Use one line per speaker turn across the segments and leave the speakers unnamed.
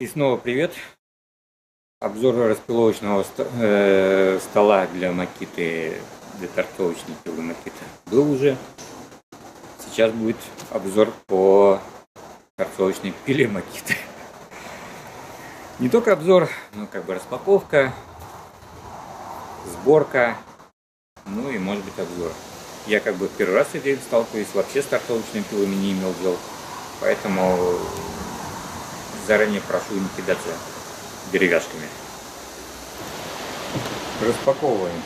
И снова привет. Обзор распиловочного стола для Makita, для торцовочной пилы Makita был уже. Сейчас будет обзор по торцовочной пиле Makita. Не только обзор, но как бы распаковка, сборка, ну и может быть обзор. Я как бы первый раз с этим сталкиваюсь, вообще с торцовочными пилами не имел дел, поэтому заранее прошу не кидаться деревяшками. Распаковываем.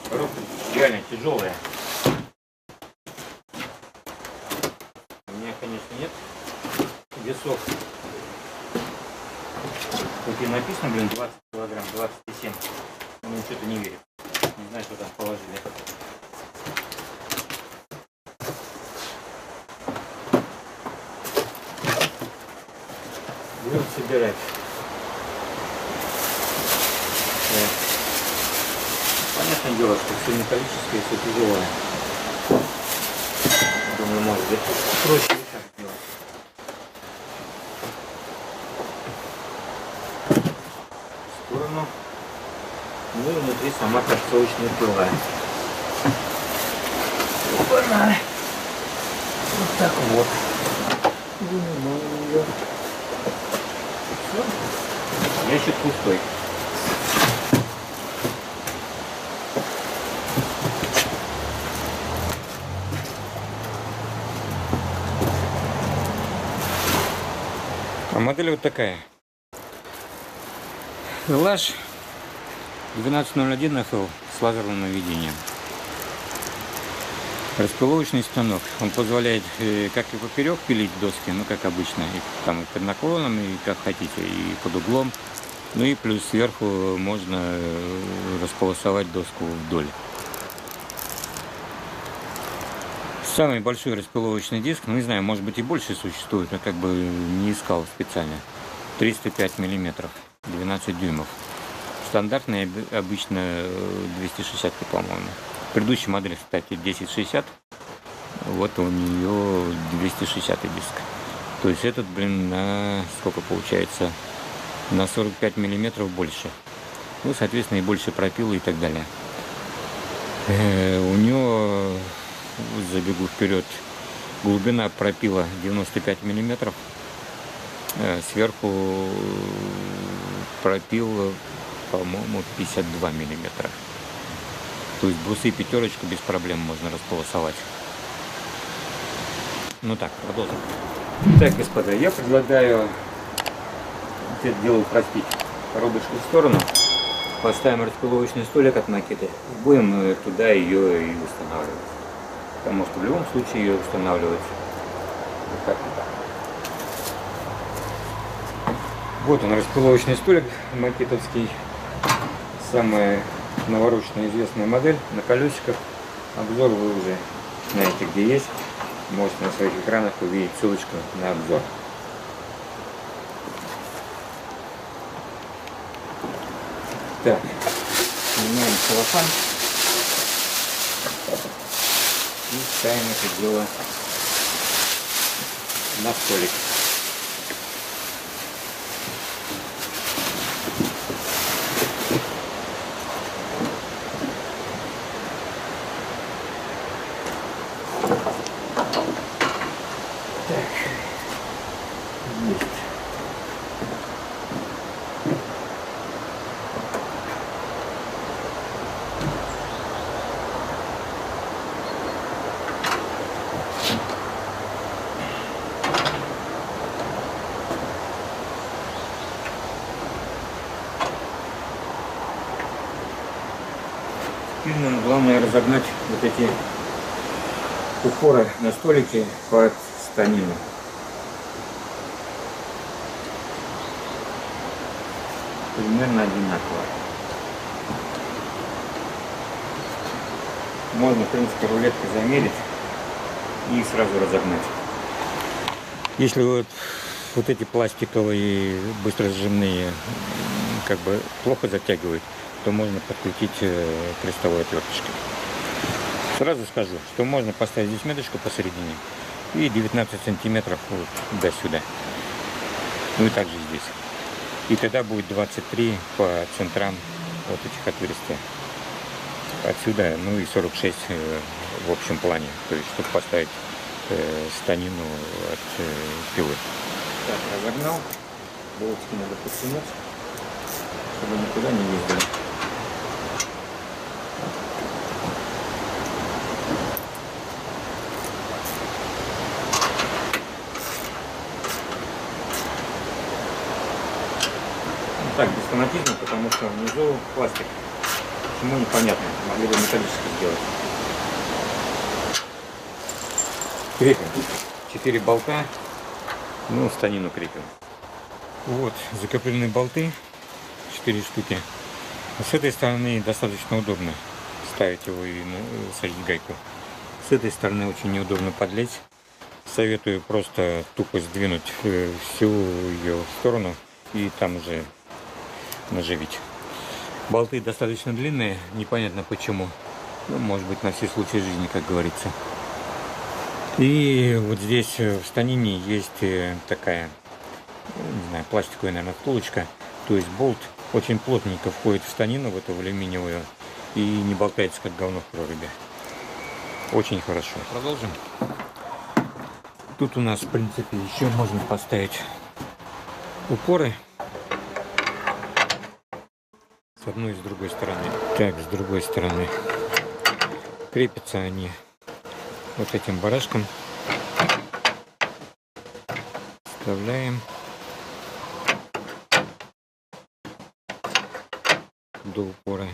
Коробка реально тяжелая. У меня, конечно, нет весов. Тут и написано, 20 килограмм, 27. Но мне что-то не верит. Не знаю, что там положили. Будем собирать. Понятное дело, что все металлическое, все тяжелое. Думаю, может быть проще и так делать. В сторону. Ну и внутри сама торцовочная пила. Опа-на! Вот так вот. Вынимаем ее. Ящик пустой. А модель вот такая. Лаш 1201 FL с лазерным наведением. Распиловочный станок. Он позволяет как и поперек пилить доски, ну как обычно, и, там и под наклоном, и как хотите, и под углом. Ну и плюс сверху можно располосовать доску вдоль. Самый большой распиловочный диск, ну не знаю, может быть и больше существует, но как бы не искал специально. 305 миллиметров, 12 дюймов. Стандартный обычно 260, по-моему. Предыдущая модель, кстати, 1060. Вот у нее 260 диск. То есть этот, блин, на сколько получается? На 45 миллиметров больше. Ну, соответственно, и больше пропила и так далее. У него, забегу вперед, глубина пропила 95 миллиметров. Сверху пропил, по-моему, 52 миллиметра. То есть брусы пятерочку без проблем можно располосовать. Ну так, продолжим. Так, господа, я предлагаю это дело упростить. Коробочку в сторону. Поставим распиловочный столик от Makita. Будем туда ее и устанавливать. Потому что в любом случае ее устанавливать. Вот так вот. Вот он, распиловочный столик макитовский. Самая навороченная известная модель на колесиках. Обзор вы уже знаете, где есть. Можете на своих экранах увидеть ссылочку на обзор. Так, снимаем целлофан и ставим это дело на столик. Теперь нам главное разогнать вот эти упоры на столике под станину. Примерно одинаково. Можно, в принципе, рулеткой замерить и сразу разогнать. Если вот эти пластиковые быстросжимные как бы плохо затягивают, то можно подкрутить крестовой отверточкой. Сразу скажу, что можно поставить здесь меточку посередине и 19 сантиметров вот до сюда. Ну и также здесь. И тогда будет 23 по центрам вот этих отверстий. Отсюда, ну и 46 в общем плане. То есть, чтобы поставить станину от пилы. Так, разогнал. Болтики надо подтянуть, чтобы никуда не ездили. Так, без фанатизма, потому что внизу пластик. Почему, непонятно. Могли бы металлически сделать. Крепим. 4 болта. Ну, станину крепим. Вот, закреплены болты. 4 штуки. С этой стороны достаточно удобно ставить его и садить гайку. С этой стороны очень неудобно подлезть. Советую просто тупо сдвинуть всю ее в сторону и там уже наживить. Болты достаточно длинные, непонятно почему. Ну, может быть, на все случаи жизни, как говорится. И вот здесь в станине есть такая, не знаю, пластиковая, наверное, втулочка. То есть болт очень плотненько входит в станину, в эту в алюминиевую, и не болтается, как говно в проруби. Очень хорошо. Продолжим. Тут у нас, в принципе, еще можно поставить упоры. С одной и с другой стороны. Так, с другой стороны. Крепятся они вот этим барашком. Вставляем до упора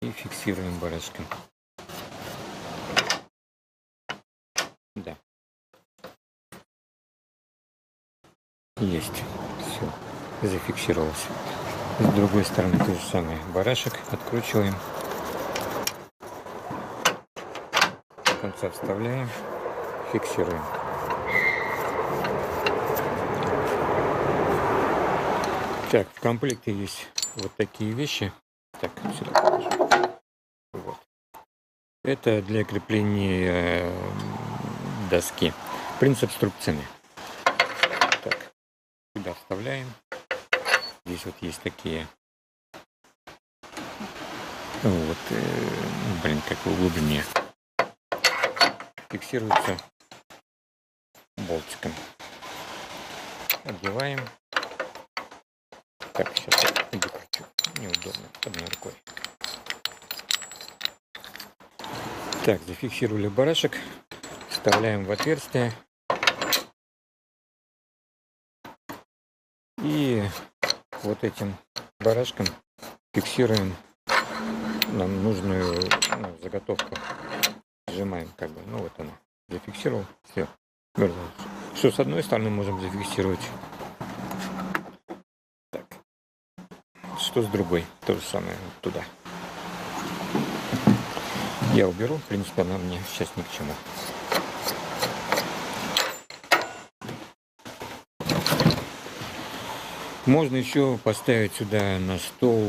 и фиксируем барашком. Да. Есть. Все. Зафиксировался. С другой стороны то же самое. Барашек откручиваем. До конца вставляем. Фиксируем. Так, в комплекте есть вот такие вещи. Так, сюда положу. Вот. Это для крепления доски. Принцип струбцины. Так, сюда вставляем. Здесь вот есть такие, вот, блин, какое углубление. Фиксируется болтиком. Одеваем. Так, сейчас я выкручу. Неудобно одной рукой. Так, зафиксировали барашек. Вставляем в отверстие. И вот этим барашком фиксируем нам нужную заготовку. Сжимаем как бы. Ну вот она. Зафиксировал. Все. Что с одной стороны можем зафиксировать. Так. Что с другой? То же самое. Вот туда. Я уберу. В принципе, она мне сейчас ни к чему. Можно еще поставить сюда на стол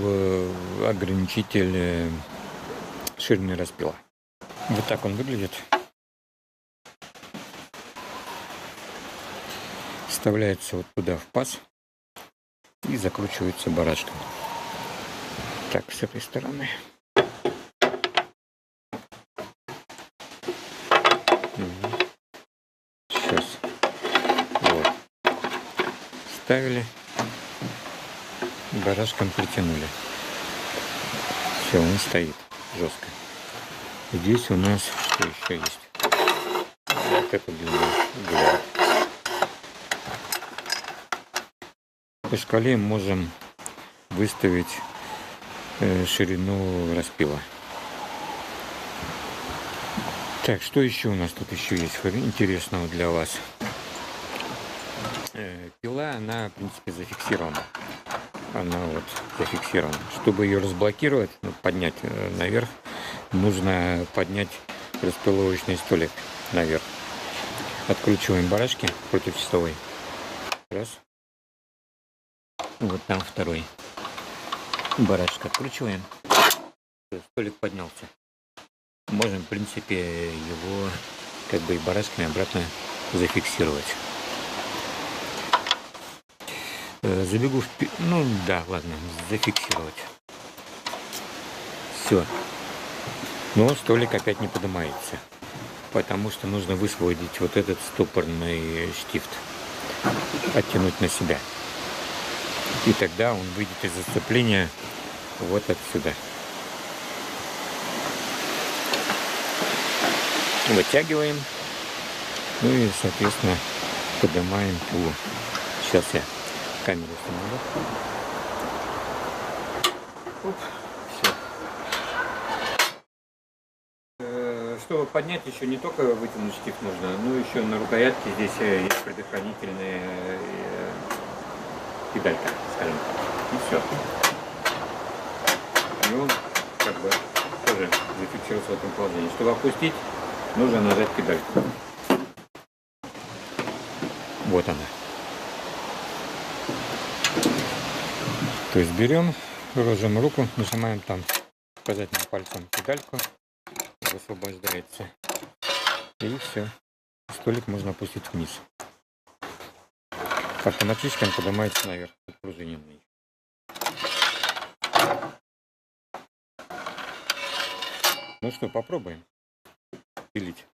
ограничитель ширины распила. Вот так он выглядит. Вставляется вот туда в паз и закручивается барашком. Так, с этой стороны. Сейчас. Вот. Ставили. Барашком притянули. Все, он стоит жестко. Здесь у нас что еще есть? Вот это длина. По шкале можем выставить ширину распила. Так, что еще у нас тут еще есть интересного для вас? Пила, она, в принципе, зафиксирована. Она вот зафиксирована. Чтобы ее разблокировать, поднять наверх, нужно поднять распиловочный столик наверх. Откручиваем барашки против часовой. Раз. Вот там второй. Барашек откручиваем. Столик поднялся. можем, в принципе, его как бы и барашками обратно зафиксировать. Забегу ну да, ладно, зафиксировать. Все. Но столик опять не поднимается, потому что нужно высвободить вот этот стопорный штифт, оттянуть на себя. И тогда он выйдет из зацепления вот отсюда. Вытягиваем. Ну и, соответственно, поднимаем пулу. Сейчас я камеру установлю. Все. Чтобы поднять, еще не только вытянуть штифт нужно, но еще на рукоятке здесь есть предохранительная педалька, скажем так. И все. И он как бы тоже зафиксируется в этом положении. Чтобы опустить, нужно нажать педальку. Вот она. То есть берем, ложим руку, нажимаем там указательным пальцем педальку, высвобождается. И все. Столик можно опустить вниз. Автоматически он поднимается наверх, пружиненный. Ну что, попробуем пилить.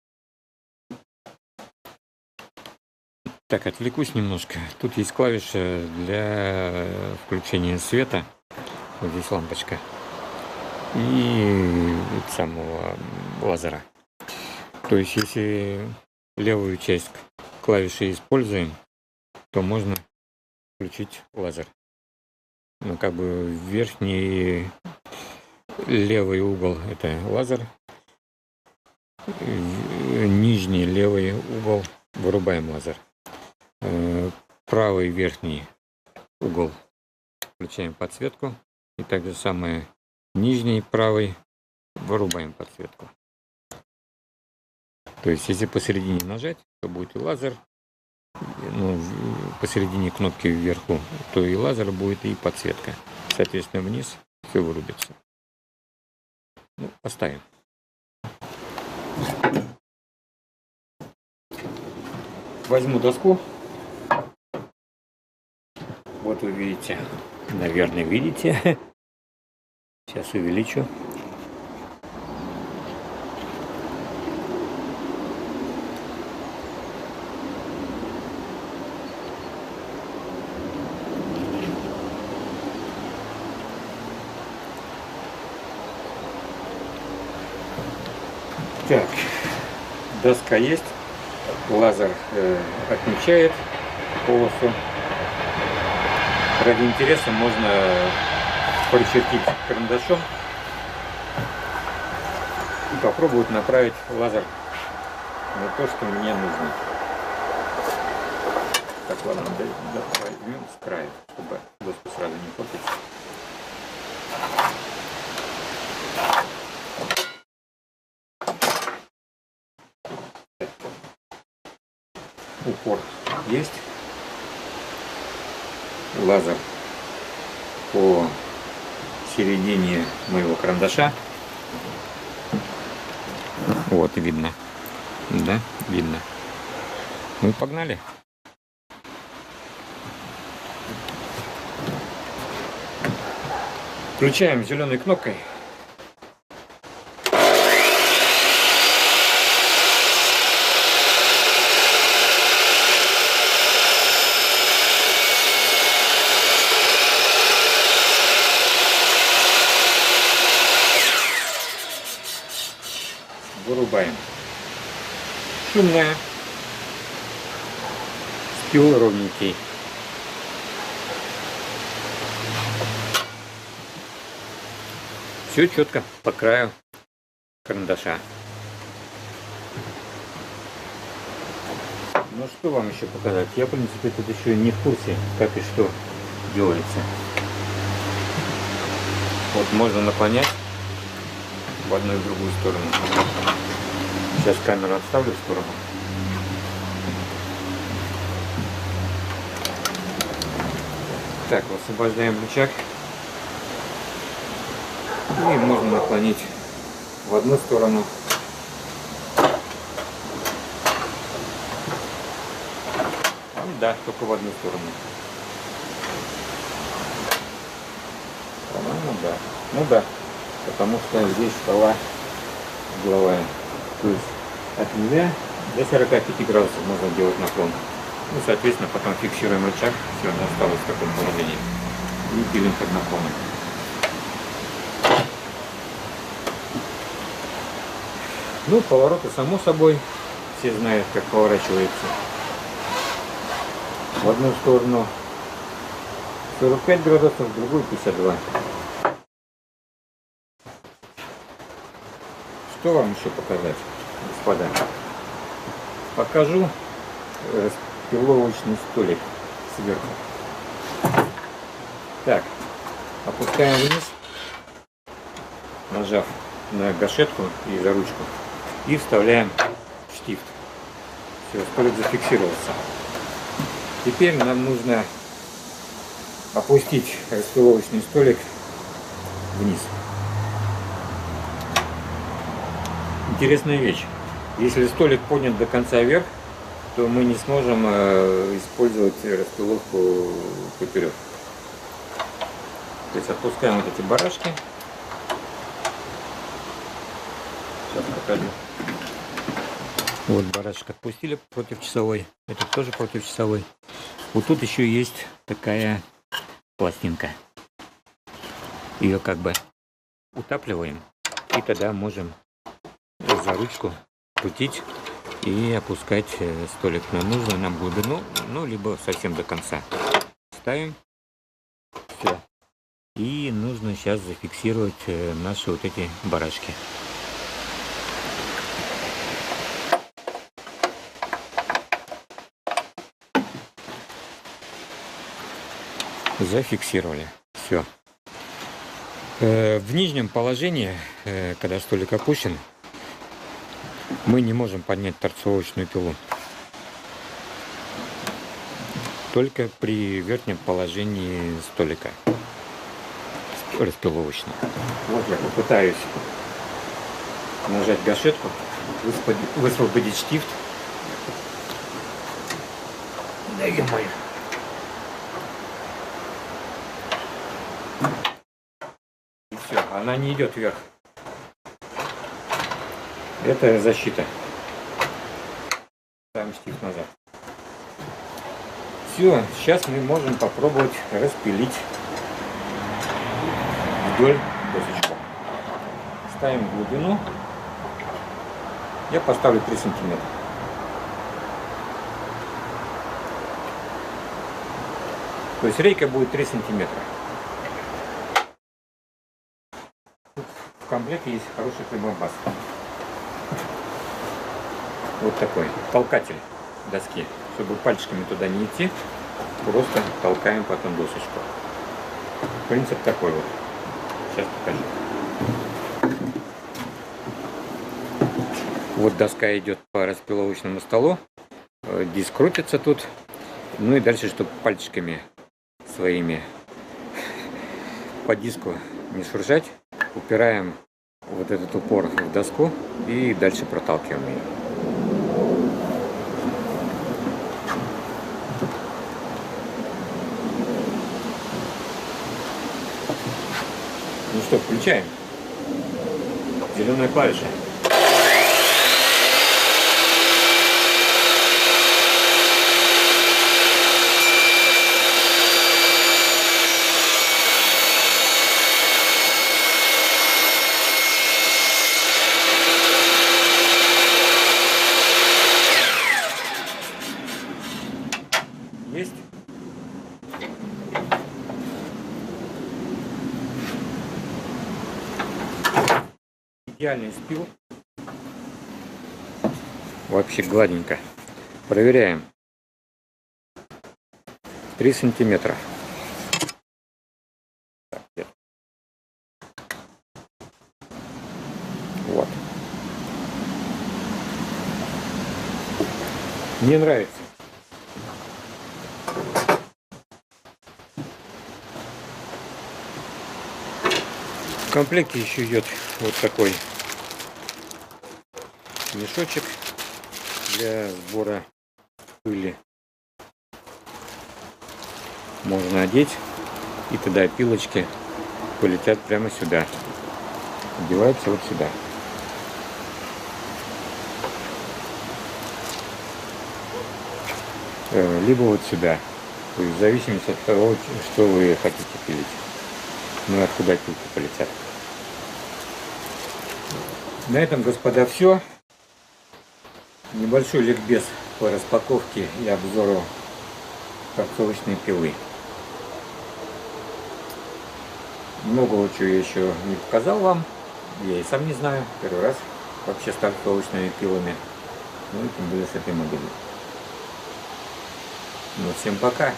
Так, отвлекусь немножко. Тут есть клавиша для включения света. Вот здесь лампочка. И самого лазера. То есть, если левую часть клавиши используем, то можно включить лазер. Ну, как бы верхний левый угол — это лазер. Нижний левый угол вырубаем лазер. Правый верхний угол включаем подсветку. И так же самое нижний правый вырубаем подсветку. То есть, если посередине нажать, то будет и лазер. Ну, посередине кнопки вверху, то и лазер будет, и подсветка. Соответственно, вниз все вырубится. Ну, поставим. Возьму доску. Вот вы видите, наверное, видите. Сейчас увеличу. Так, доска есть. Лазер отмечает полосу. Ради интереса можно прочертить карандашом и попробовать направить лазер на то, что мне нужно. Так, ладно, возьмем с края, чтобы доску сразу не портить. Упор есть. Лазер по середине моего карандаша. Вот видно. Да, видно. Ну и погнали. Включаем зеленой кнопкой. Вырубаем. Шумная. Спил ровненький. Все четко по краю карандаша. Ну что вам еще показать? Я, в принципе, тут еще не в курсе, как и что делается. Вот можно наклонять в одну и в другую сторону. Сейчас камеру отставлю в сторону. Так, высвобождаем рычаг. И можно наклонить в одну сторону. Да, только в одну сторону. По-моему, да. Ну да, потому что здесь стола угловая. То есть от нуля до 45 градусов можно делать наклон. Ну, соответственно, потом фиксируем рычаг, все, она осталась в таком положении. И пилим под наклоном. Ну, повороты, само собой, все знают, как поворачивается. В одну сторону 45 градусов, в другую 52. Что вам еще показать, господа? Покажу распиловочный столик сверху. Так, опускаем вниз, нажав на гашетку и за ручку, и вставляем штифт. Все, столик зафиксировался. Теперь нам нужно опустить распиловочный столик вниз. Интересная вещь. Если столик поднят до конца вверх, то мы не сможем использовать распиловку поперек. То есть отпускаем вот эти барашки. Сейчас покажу. Вот барашек отпустили против часовой. Этот тоже против часовой. Вот тут еще есть такая пластинка. Ее как бы утапливаем. И тогда можем за ручку крутить и опускать столик на нужную нам глубину, ну, либо совсем до конца. Ставим. Все. И нужно сейчас зафиксировать наши вот эти барашки. Зафиксировали. Все. В нижнем положении, когда столик опущен, мы не можем поднять торцовочную пилу. Только при верхнем положении столика распиловочного. Вот я попытаюсь нажать гашетку, высвободить штифт. Да ё-моё. И все, она не идет вверх. Это защита. Ставим штифт назад. Все, сейчас мы можем попробовать распилить вдоль досочку. Ставим глубину. Я поставлю 3 сантиметра. То есть рейка будет 3 сантиметра. В комплекте есть хороший прибамбас. Вот такой толкатель доски. Чтобы пальчиками туда не идти, просто толкаем потом досочку. Принцип такой вот. Сейчас покажу. Вот доска идет по распиловочному столу. Диск крутится тут. Ну и дальше, чтобы пальчиками своими по диску не шуршать, упираем вот этот упор в доску и дальше проталкиваем ее. Ну что, включаем. Зеленая клавиша. Есть? Идеальный спил. Вообще гладенько. Проверяем. 3 сантиметра. Так, вот. Мне нравится. В комплекте еще идет вот такой мешочек для сбора пыли. Можно одеть, и тогда пилочки полетят прямо сюда. Одевается вот сюда. Либо вот сюда. То есть в зависимости от того, что вы хотите пилить. Ну и откуда пилки полетят. На этом, господа, все. Небольшой ликбез по распаковке и обзору торцовочной пилы. Многого чего я еще не показал вам. Я и сам не знаю. Первый раз вообще с торцовочными пилами. Ну и тем более с этой моделью. Ну, всем пока.